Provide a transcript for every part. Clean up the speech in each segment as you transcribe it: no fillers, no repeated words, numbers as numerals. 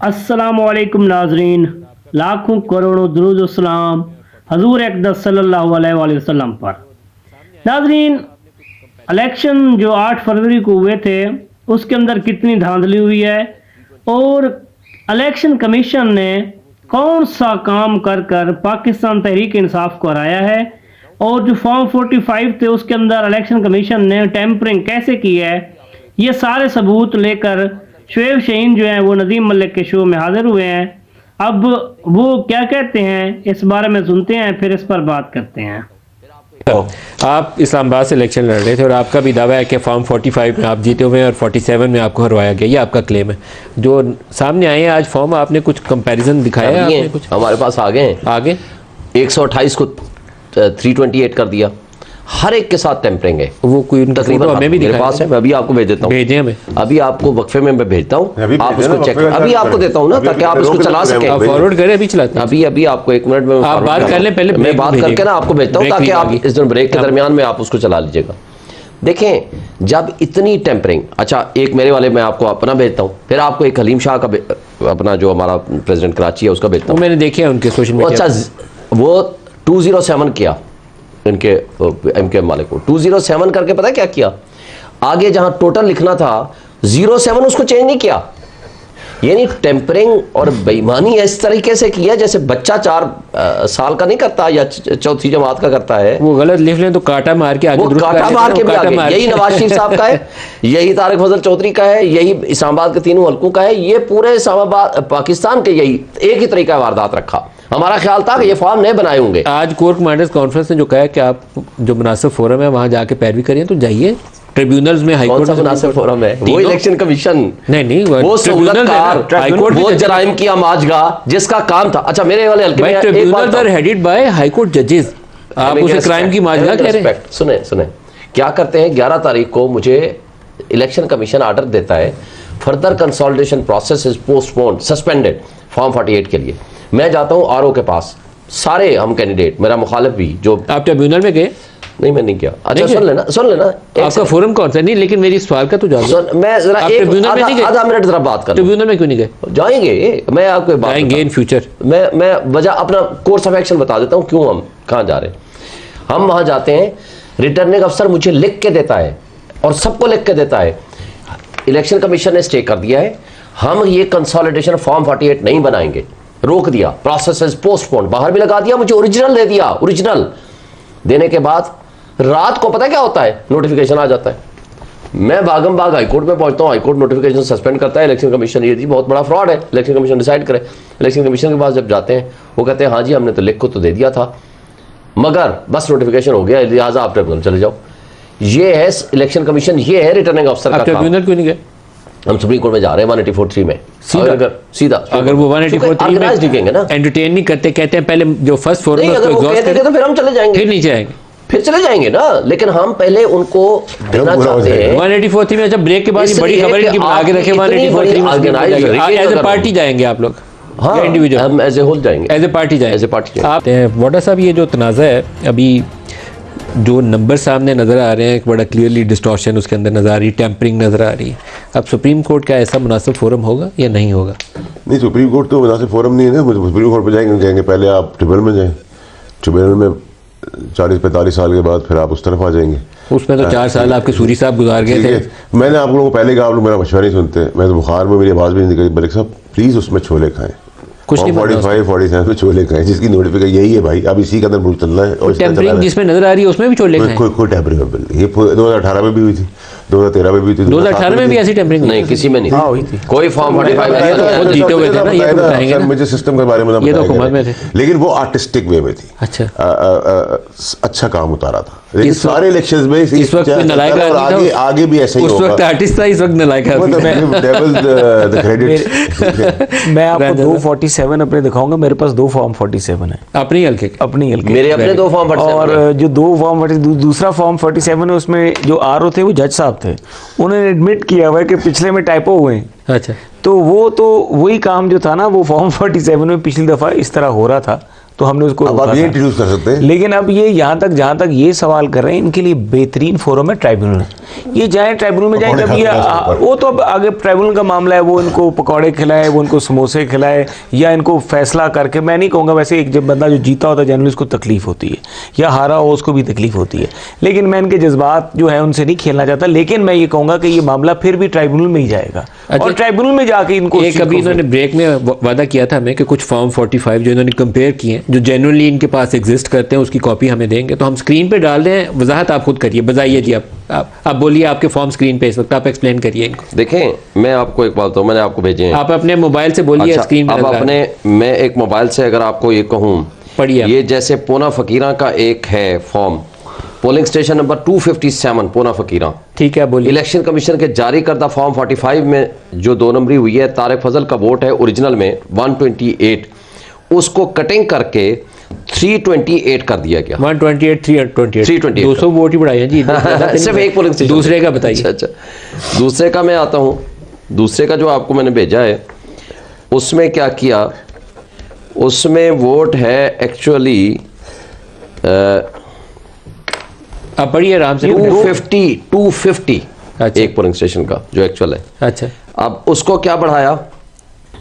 अस्सलामुअलैकुम नाजरीन, लाखों करोड़ों दुरूद सलाम हजूर अक़दस सल्लल्लाहु अलैहि वसल्लम पर। नाजरीन, इलेक्शन जो 8 फरवरी को हुए थे उसके अंदर कितनी धांधली हुई है और इलेक्शन कमीशन ने कौन सा काम कर कर पाकिस्तान तहरीक इंसाफ को हराया है और जो फॉर्म 45 थे उसके अंदर इलेक्शन कमीशन ने टेम्परिंग कैसे की है, ये सारे सबूत लेकर शुएब शहीन जो हैं वो नदीम मलिक के शो में हाजिर हुए हैं। अब वो क्या कहते हैं इस बारे में सुनते हैं, फिर इस पर बात करते हैं। आप इस्लामाबाद से इलेक्शन लड़ रहे थे और आपका भी दावा है कि फॉर्म 45 में आप जीते हुए हैं और 47 में आपको हरवाया गया, ये आपका क्लेम है। जो सामने आए हैं आज फॉर्म, आपने कुछ कंपैरिजन दिखाया है? आपने कुछ हमारे पास आ गए हैं, आगे 128 को 328 कर दिया। हर एक के साथ टेम्परिंग है। वो कोई तकरीबन हमें भी मेरे पास है, मैं अभी आपको भेज देता हूँ। भेजें हमें, अभी आपको वक्फे में मैं भेजता हूँ, आप उसको चेक, अभी आपको देता हूँ ना, ताकि आप इसको चला सकें। फॉरवर्ड करें, अभी चलाते हैं। अभी आपको 1 मिनट में आप बात कर लें, पहले मैं बात करके ना आपको भेजता हूँ, ताकि आप इस दिन ब्रेक के दरमियान में आप उसको चला लीजिएगा। देखें, जब इतनी टेम्परिंग, अच्छा एक मेरे वाले मैं आपको अपना भेजता हूँ, फिर आपको एक हलीम शाह का अपना जो हमारा प्रेसिडेंट कराची है उसका भेजता हूँ। मैंने देखे उनके सोशल मीडिया। अच्छा, वो 207 किया इनके एमकेएम वाले को, 207 करके पता है क्या किया? आगे जहां टोटल लिखना था 07 उसको चेंज नहीं किया। यानी टेम्परिंग और बेईमानी इस तरीके से किया जैसे बच्चा 4 साल का नहीं करता या चौथी जमात का करता है। वो गलत लिख लें तो काटा मार के आगे, काटा मार के भी आगे। यही नवाज शरीफ साहब का है, यही तारिक फजल चौधरी का है, यही इस्लामाबाद के तीनों हल्कों का है। ये पूरे इस्लामाबाद पाकिस्तान के यही एक ही तरीका वारदात रखा। हमारा ख्याल था कि ये फॉर्म नहीं बनाए होंगे। आज कोर कमांडर्स कॉन्फ्रेंस ने जो कहा है कि आप जो मुनासिब फोरम है वहां जाके पैरवी करिए, तो जाइए ट्रिब्यूनल्स में। हाईकोर्ट में मुनासिब फोरम है वो इलेक्शन कमीशन नहीं वो सहूलतकार, हाईकोर्ट वो जराइम की आमाजगाह जिसका काम था। अच्छा, मेरे वाले हल्के में tribunals are headed by high court जजेस, आप उसे क्राइम की आमाजगाह कह रहे हैं। सुने क्या करते हैं, 11 तारीख को मुझे इलेक्शन कमीशन ऑर्डर देता है, further consolidation process is postponed, suspended form 48 के लिए। मैं जाता हूँ आरओ के पास, सारे हम कैंडिडेट, मेरा मुखालिफ भी। जो आप ट्रिब्यूनल में गए? नहीं, मैं नहीं किया। अच्छा, सुन लेना आपका फोरम कौन सा? नहीं, लेकिन मेरी सवाल का तो जवाब मैं जरा आधा मिनट जरा बात कर। ट्रिब्यूनल में क्यों नहीं गए? जाएंगे, मैं आपको बात जाएंगे इन फ्यूचर। मैं वजह अपना कोर्स ऑफ एक्शन बता देता हूँ क्यों हम कहाँ जा रहे हैं। हम वहाँ जाते हैं, रिटर्निंग अफसर मुझे लिख के देता है और सबको लिख के देता है, इलेक्शन कमीशन ने स्टे कर दिया है, हम ये कंसोलिडेशन फॉर्म 48 नहीं बनाएंगे, रोक दिया, प्रोसेस इज पोस्टपोन्ड। बाहर भी लगा दिया, मुझे ओरिजिनल दे दिया। ओरिजिनल देने के बाद रात को पता क्या होता है, नोटिफिकेशन आ जाता है। मैं भागम भाग हाईकोर्ट में पहुंचता हूँ, हाईकोर्ट नोटिफिकेशन सस्पेंड करता है। इलेक्शन कमीशन ये बहुत बड़ा फ्रॉड है, इलेक्शन कमीशन डिसाइड करे। इलेक्शन कमीशन के पास जब जाते हैं वो कहते हैं हाँ जी हमने तो लिख को तो दे दिया था, मगर बस नोटिफिकेशन हो गया, लिहाजा आप ट्रिब्यूनल चले जाओ। ये है इलेक्शन कमीशन, ये है रिटर्निंग अफसर का काम। ट्रिब्यूनल क्यों नहीं गए? हम सुप्रीम कोर्ट में जा रहे हैं 184(3) में। सीधा अगर वो 184(3) में लिखेंगे ना, एंटरटेन नहीं करते, कहते हैं पहले जो फर्स्ट फोरम है उसको एग्जॉस्ट करें, तो फिर हम चले जाएंगे। फिर नहीं जाएंगे, फिर चले जाएंगे ना, लेकिन हम पहले उनको देना चाहते हैं। 184(3) में जब ब्रेक के बाद बड़ी खबर इनकी बना के रखे, 184(3) में एज ए पार्टी जाएंगे आप लोग? हाँ, इंडिविजुअल हम एज ए होल जाएंगे, एज ए पार्टी जाएंगे, एज ए पार्टी। आप वाडा साहब, ये जो तनाज़ा है, अभी जो नंबर सामने नज़र आ रहे हैं, एक बड़ा क्लियरली डिस्टॉर्शन उसके अंदर नज़र आ रही है, टेम्परिंग नज़र आ रही है। अब सुप्रीम कोर्ट का ऐसा मुनासिब फोरम होगा या नहीं होगा? नहीं, सुप्रीम कोर्ट तो मुनासिब फोरम नहीं है ना। सुप्रीम कोर्ट पर जाएंगे पहले आप ट्रिब्यूनल में जाएं, ट्रिब्यूनल में 40-45 साल के बाद फिर आप उस तरफ आ जाएंगे। उसमें तो 4 साल आपके सूरी साहब गुजार गए थे। मैंने आप लोगों को पहले कहा, आप लोग मेरा मशवरा नहीं सुनते। मैं तो बुखार में, मेरी आवाज़ भी नहीं निकली। मलिक साहब प्लीज़ उसमें छोले खाएं, कुछ नहीं 45-47 में छोले खाएं, जिसकी नोटिफिकेशन यही है भाई। अब इसी का अंदर मुल्क चलना है। और टेम्परिंग जिसमें नजर आ रही है उसमें भी छोले खाएं। कोई टेम्परिंग बिल, ये 2018 में भी हुई थी, 2013 में भी हुई थी, 2018 में भी ऐसी टेम्परिंग नहीं, किसी में नहीं हुई थी। कोई फॉर्म 45 जीते हुए थे ना, ये बताएंगे ना, मुझे सिस्टम के बारे में ये तो हुकूमत में थे, लेकिन वो आर्टिस्टिक वे में थी। अच्छा, अच्छा काम उतारा था। लेकिन सारे इलेक्शंस में इस वक्त नलायक आगे भी ऐसा ही होगा। उस वक्त आर्टिस्ट था, इस वक्त नलायक है। मैं आपको 247 अपने दिखाऊंगा, मेरे पास 2 फॉर्म 47 है अपनी हल्के, मेरे अपने 2 फॉर्म 47 और जो 2 फॉर्म दूसरा फॉर्म 47 है उसमें जो आरओ थे वो जज साहब थे, उन्होंने एडमिट किया हुआ है कि पिछले में टाइपो हुए हैं। अच्छा, तो वो तो वही काम जो था ना, वो फॉर्म 47 में पिछली दफ़ा इस तरह हो रहा था, तो हमने उसको अब रोका आप ये था। इंट्रोड्यूस कर सकते हैं। लेकिन अब ये यहाँ तक जहाँ तक ये सवाल कर रहे हैं, इनके लिए बेहतरीन फोरम है ट्राइब्यूनल। ये जाए ट्राइब्यूनल में जाए, पकौड़े जब ये खाते हैं उसके ऊपर। वो तो अब आगे ट्राइब्यूनल का मामला है, वो इनको पकौड़े खिलाए, वो इनको समोसे खिलाए, या इनको फैसला करके, मैं नहीं कहूँगा वैसे, एक जब बंदा जो जीता होता है जनरली उसको तकलीफ होती है, या हारा हो उसको भी तकलीफ होती है, लेकिन मैं इनके जज्बात जो है उनसे नहीं खेलना चाहता। लेकिन मैं ये कहूँगा कि ये मामला फिर भी ट्राइब्यूनल में ही जाएगा, और ट्राइब्यूनल में जाके इनको एक अभी इन्होंने ब्रेक में वादा किया था हमें कि कुछ फॉर्म 45 जो इन्होंने कंपेयर किए हैं, जो जेन्युइनली इनके पास एग्जिस्ट करते हैं, उसकी कॉपी हमें देंगे, तो हम स्क्रीन पे डाल रहे हैं। वजाहत आप खुद करिए, बताइए जी। आप बोलिए, आपके फॉर्म स्क्रीन पे इस वक्त, आप एक्सप्लेन करिए इनको। देखें, मैं आपको एक बात बताऊं, मैंने आपको भेजे हैं। आप अपने मोबाइल से बोलिए, अच्छा, स्क्रीन पे अब नजर आ रहा है। अपने, मैं एक मोबाइल से अगर आपको ये कहूँ, पढ़िए। ये जैसे पूना फकीरा का एक है form, polling station number 257 Poona Fakira. ठीक है, बोलिए। इलेक्शन कमीशन के जारी करदा फॉर्म 45 में जो 2 नंबरी हुई है, तारिक फजल का वोट है ओरिजिनल में 128, उसको कटिंग करके 328 कर दिया गया। 128 328 328 200 वोट ही बढ़ाए हैं जी। सिर्फ एक पोलिंग स्टेशन। दूसरे का बताइए। अच्छा, दूसरे का मैं आता हूँ। दूसरे का जो आपको मैंने भेजा है, उसमें क्या किया, उसमें वोट है एक्चुअली आप पढ़िए आराम से। 250 अच्छा। एक पोलिंग स्टेशन का जो एक्चुअल है। अच्छा, अब उसको क्या बढ़ाया,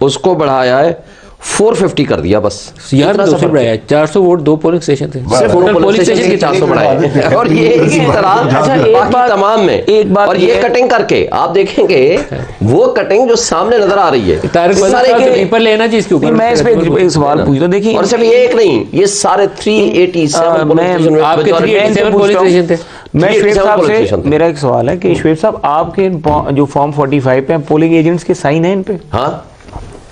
उसको बढ़ाया है 450 कर दिया बस। यार इतना सा 200 फर्क है। बढ़ाया, 400 वोट 2 पोलिंग स्टेशन थे। सिर्फ total polling polling station station के की 400 बढ़ाए और ये इसी तरह अच्छा, एक बाकी बात- तमाम में। एक बात और ये ये है- कटिंग करके आप देखेंगे, वो कटिंग जो सामने नजर आ रही है, तारिक फजल सारे साहब से के- पेपर लेना जी इसके ऊपर। नहीं, मैं इस पे एक सवाल पूछता हूँ। देखिए, और सिर्फ ये एक नहीं, ये सारे 387 पोलिंग मैं- स्टेशन में आपके majority- 387 पोलिंग स्टेशन थे। मैं शुएब 387 साहब पोलिंग से, स्टेशन थे। मेरा एक सवाल है कि शुएब साहब, आपके जो फॉर्म 45 पे पोलिंग एजेंट्स के साइन है इन पे? हाँ,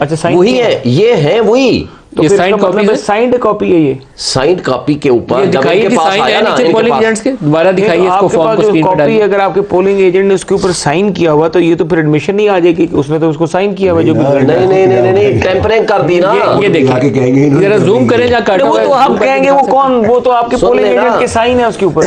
अच्छा, साइन वही है, ये है वही तो ये फिर signed इसका copy मतलब है? साइंड कॉपी है ये? साइंड कॉपी के ऊपर ये जब दिखाइए इनके जी, पास साइन आया है ना, नीचे इनके पोलिंग पास- एजेंट्स के। दोबारा दिखाइए इसको, आपके फॉर्म पास को जो स्क्रीन पे कॉपी, डालिए। अगर आपके पोलिंग एजेंट ने उसके ऊपर साइन किया हुआ, तो ये तो फिर एडमिशन नहीं आ जाएगी कि उसने तो उसको साइन किया हुआ जो भी नहीं नहीं नहीं नहीं टेम्परिंग कर दी ना। ये आके देखिए, कहेंगे इन्होंने जरा जूम करें जहाँ काटा वो हुआ है, तो आप zoom करके कहेंगे वो दिखा कौन, वो तो आपके सुन पोलिंग लेना। एजेंट के साइन है उसके ऊपर।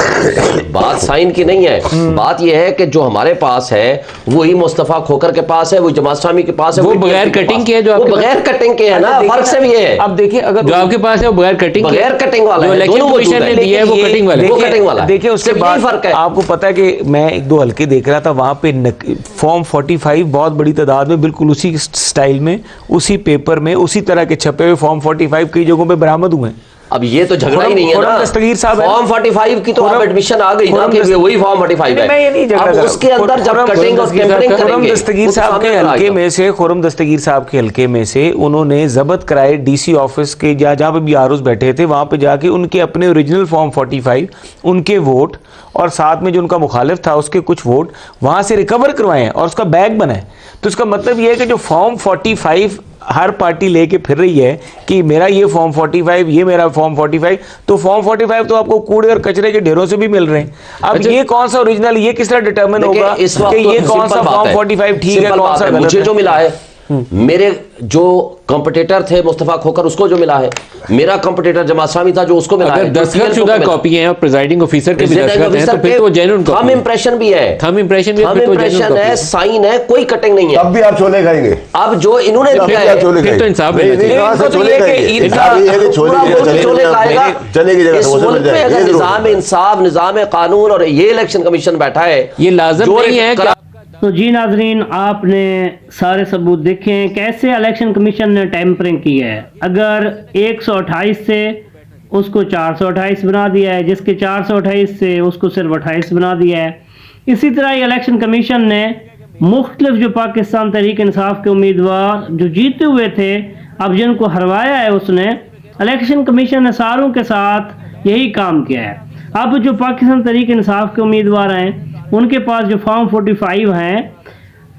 बात साइन की नहीं है, बात यह है कि जो हमारे पास है वही मुस्तफा खोकर के पास है, वही जमात इस्लामी के पास है, वो वही बगैर TMC के कटिंग पास के है जो है। वो आपके बगैर कटिंग के है ना, फर्क से भी है। अब देखिए, अगर जो आपके पास है वो बगैर कटिंग के, बगैर कटिंग वाला जो है, इलेक्शन दोनों मौजूद कमीशन ने है। दिया है वो ये- कटिंग वाला है। वो कटिंग वाला है। देखिए, उसके सिर्फ यही बाद फर्क है। आपको पता है कि मैं 1-2 हल्के देख रहा था, वहाँ पे फॉर्म 45 बहुत बड़ी तादाद में बिल्कुल उसी स्टाइल में, उसी पेपर में, उसी तरह के छपे हुए फॉर्म 45 कई जगहों पे बरामद हुए हैं। अब ये तो झगड़ा ही नहीं है खुरम ना। दस्तगीर साहब है। फॉर्म 45 की तो अब खुरम- एडमिशन आ गई ना खुरम कि दस्त- वही फॉर्म 45 है। मैं ये नहीं झगड़ा अब कर रहा। उसके अंदर जब खुरम कटिंग और दस्तगीर टेम्परिंग साहब- खुरम करेंगे, दस्तगीर वो तो साहब के सामने हल्के आएगा। में से, खुरम दस्तगीर साहब के हल्के में से उन्होंने जब्त कराए डीसी ऑफिस के, जहाँ पे भी आरओज बैठे थे, वहाँ पे जाके उनके अपने ओरिजिनल फॉर्म 45 उनके वोट और साथ में जो उनका मुखालिफ था उसके कुछ वोट वहाँ से रिकवर करवाए हैं और उसका बैग बना है। तो इसका मतलब ये है कि जो फॉर्म 45 हर पार्टी लेके फिर रही है कि मेरा ये फॉर्म 45, ये मेरा फॉर्म 45, तो फॉर्म 45 तो आपको कूड़े और कचरे के ढेरों से भी मिल रहे हैं। अब अच्छा, ये कौन सा ओरिजिनल, ये किस तरह डिटरमिन देखिए, होगा इस वक्त कि तो ये कौन सा सिंपल बात फॉर्म है। 45 ठीक है, सिंपल कौन बात सा है। गलत मुझे है? जो मिला है, मेरे जो कॉम्पिटिटर थे मुस्तफा खोकर उसको जो मिला है, मेरा कॉम्पिटिटर जमात इस्लामी था जो उसको मिला अगर है, दस्तखत शुदा कॉपी है और प्रिजाइडिंग ऑफिसर के भी दस्तखत हैं, तो फिर तो जेन्युइन थंब कॉपी, इंप्रेशन भी है, थंब इंप्रेशन भी है, थंब फिर तो इंप्रेशन जेन्युइन है, कॉपी है। साइन है, कोई कटिंग नहीं है। तब भी आप छोले खाएंगे। अब जो इन्होंने तब भी किया आप है, छोले फिर तो खाएंगे। इंसाफ नहीं, मिलना नहीं, चाहिए। कहाँ से इनको तो छोले ये कि खाएंगे? इनका इंसाफ ये है कि छोले पूरा की मुल्क जगह छोले खाएगा। चने की जगह इस समोसे मुल्क मिल में जाएंगे। अगर ये जरूर निजाम इंसाफ, निजाम कानून और ये इलेक्शन कमीशन बैठा है, ये लाजम जो नहीं है कि करा- तो जी नाजरीन, आपने सारे सबूत देखे हैं कैसे इलेक्शन कमीशन ने टैंपरिंग की है। अगर 128 से उसको 428 बना दिया है, जिसके 428 से उसको सिर्फ 28 बना दिया है। इसी तरह ही इलेक्शन कमीशन ने मुख्तलिफ जो पाकिस्तान तहरीक इंसाफ के उम्मीदवार जो जीते हुए थे, अब जिनको हरवाया है उसने, इलेक्शन कमीशन ने सारों के साथ यही काम किया है। अब जो पाकिस्तान तहरीक इंसाफ के उम्मीदवार हैं उनके पास जो फॉर्म 45 हैं,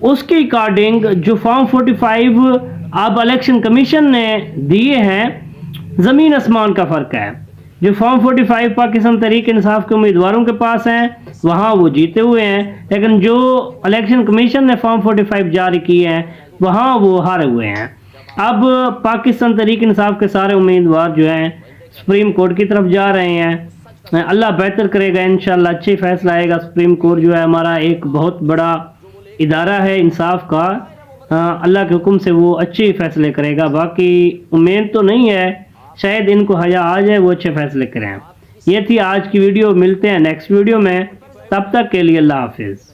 उसके अकॉर्डिंग जो फॉर्म 45 अब इलेक्शन कमीशन ने दिए हैं, ज़मीन आसमान का फ़र्क है। जो फॉर्म 45 पाकिस्तान तहरीक इंसाफ के उम्मीदवारों के पास हैं, वहाँ वो जीते हुए हैं, लेकिन जो इलेक्शन कमीशन ने फॉर्म 45 जारी किए हैं, वहाँ वो हारे हुए हैं। अब पाकिस्तान तहरीक इंसाफ के सारे उम्मीदवार जो हैं सुप्रीम कोर्ट की तरफ जा रहे हैं। अल्लाह बेहतर करेगा, इंशाल्लाह अच्छी फैसला आएगा। सुप्रीम कोर्ट जो है हमारा एक बहुत बड़ा इदारा है इंसाफ का, अल्लाह के हुक्म से वो अच्छे फैसले करेगा। बाकी उम्मीद तो नहीं है शायद इनको हया आ जाए, वो अच्छे फैसले करें। ये थी आज की वीडियो, मिलते हैं नेक्स्ट वीडियो में, तब तक के लिए अल्लाह हाफिज़।